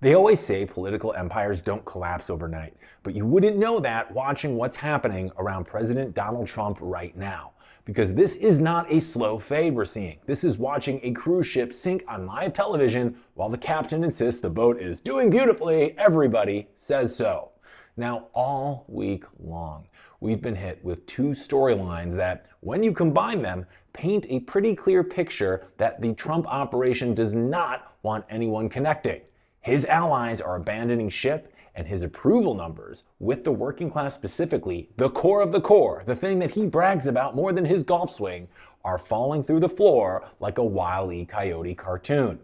They always say political empires don't collapse overnight, but you wouldn't know that watching what's happening around President Donald Trump right now. Because this is not a slow fade we're seeing. This is watching a cruise ship sink on live television while the captain insists the boat is doing beautifully. Everybody says so. Now, all week long, we've been hit with two storylines that, when you combine them, paint a pretty clear picture that the Trump operation does not want anyone connecting. His allies are abandoning ship, and his approval numbers, with the working class specifically, the core of the core, the thing that he brags about more than his golf swing, are falling through the floor like a Wile E. Coyote cartoon.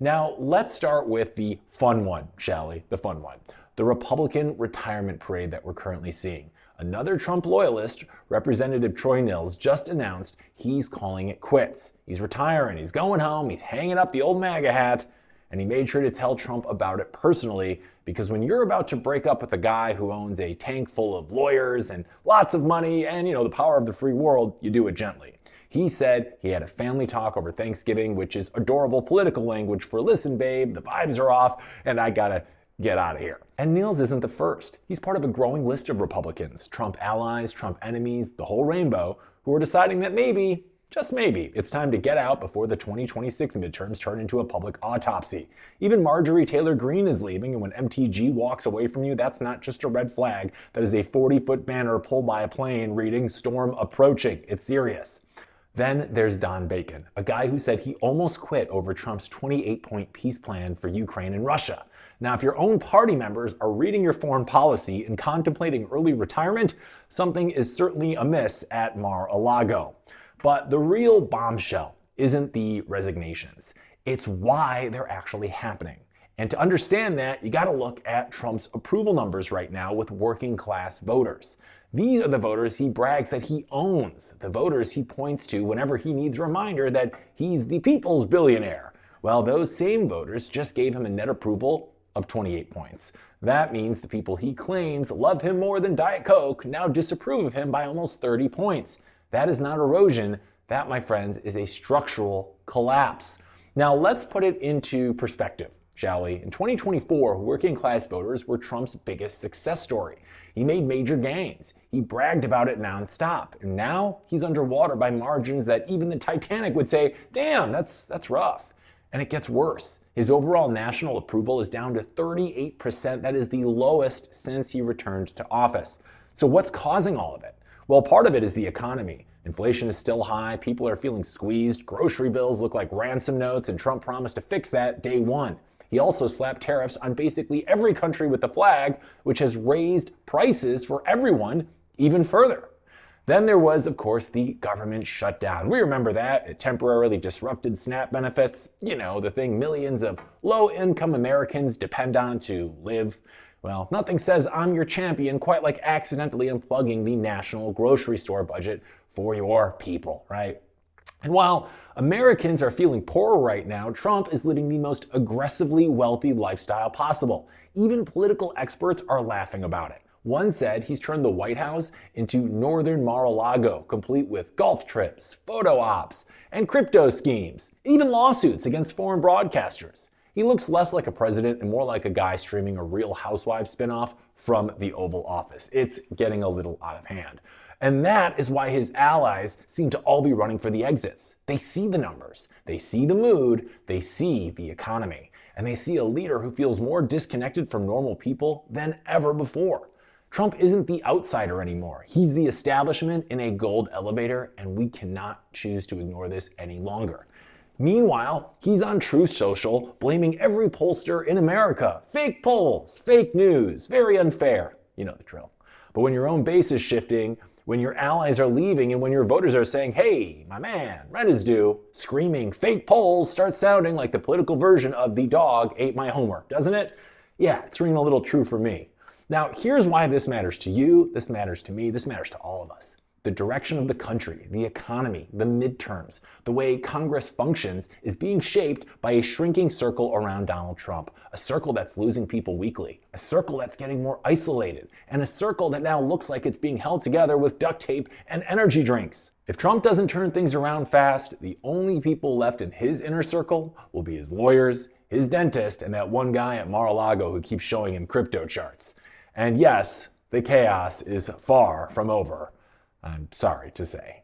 Now, let's start with the fun one, shall we? The fun one. The Republican retirement parade that we're currently seeing. Another Trump loyalist, Representative Troy Nehls, just announced he's calling it quits. He's retiring, he's going home, he's hanging up the old MAGA hat, and he made sure to tell Trump about it personally, because when you're about to break up with a guy who owns a tank full of lawyers and lots of money and, the power of the free world, you do it gently. He said he had a family talk over Thanksgiving, which is adorable political language for, listen, babe, the vibes are off, and I gotta get out of here. And Nehls isn't the first. He's part of a growing list of Republicans, Trump allies, Trump enemies, the whole rainbow, who are deciding that maybe, just maybe, it's time to get out before the 2026 midterms turn into a public autopsy. Even Marjorie Taylor Greene is leaving, and when MTG walks away from you, that's not just a red flag. That is a 40-foot banner pulled by a plane reading "Storm Approaching." It's serious. Then there's Don Bacon, a guy who said he almost quit over Trump's 28-point peace plan for Ukraine and Russia. Now, if your own party members are reading your foreign policy and contemplating early retirement, something is certainly amiss at Mar-a-Lago. But the real bombshell isn't the resignations. It's why they're actually happening. And to understand that, you gotta look at Trump's approval numbers right now with working class voters. These are the voters he brags that he owns, the voters he points to whenever he needs a reminder that he's the people's billionaire. Well, those same voters just gave him a net approval of 28 points. That means the people he claims love him more than Diet Coke now disapprove of him by almost 30 points. That is not erosion. That, my friends, is a structural collapse. Now, let's put it into perspective, shall we? In 2024, working class voters were Trump's biggest success story. He made major gains. He bragged about it nonstop. And now he's underwater by margins that even the Titanic would say, damn, that's rough. And it gets worse. His overall national approval is down to 38%. That is the lowest since he returned to office. So what's causing all of it? Well, part of it is the economy. Inflation is still high, people are feeling squeezed, grocery bills look like ransom notes, and Trump promised to fix that day one. He also slapped tariffs on basically every country with the flag, which has raised prices for everyone even further. Then there was, of course, the government shutdown. We remember that. It temporarily disrupted SNAP benefits, the thing millions of low-income Americans depend on to live. Well, nothing says I'm your champion quite like accidentally unplugging the national grocery store budget for your people, right? And while Americans are feeling poor right now, Trump is living the most aggressively wealthy lifestyle possible. Even political experts are laughing about it. One said he's turned the White House into northern Mar-a-Lago, complete with golf trips, photo ops, and crypto schemes, even lawsuits against foreign broadcasters. He looks less like a president and more like a guy streaming a Real Housewives spinoff from the Oval Office. It's getting a little out of hand. And that is why his allies seem to all be running for the exits. They see the numbers, they see the mood, they see the economy, and they see a leader who feels more disconnected from normal people than ever before. Trump isn't the outsider anymore. He's the establishment in a gold elevator, and we cannot choose to ignore this any longer. Meanwhile, he's on Truth Social blaming every pollster in America. Fake polls, fake news, very unfair. You know the drill. But when your own base is shifting, when your allies are leaving, and when your voters are saying, hey, my man, rent is due, screaming fake polls starts sounding like the political version of the dog ate my homework, doesn't it? Yeah, it's ringing a little true for me. Now, here's why this matters to you, this matters to me, this matters to all of us. The direction of the country, the economy, the midterms, the way Congress functions is being shaped by a shrinking circle around Donald Trump, a circle that's losing people weekly, a circle that's getting more isolated, and a circle that now looks like it's being held together with duct tape and energy drinks. If Trump doesn't turn things around fast, the only people left in his inner circle will be his lawyers, his dentist, and that one guy at Mar-a-Lago who keeps showing him crypto charts. And yes, the chaos is far from over, I'm sorry to say.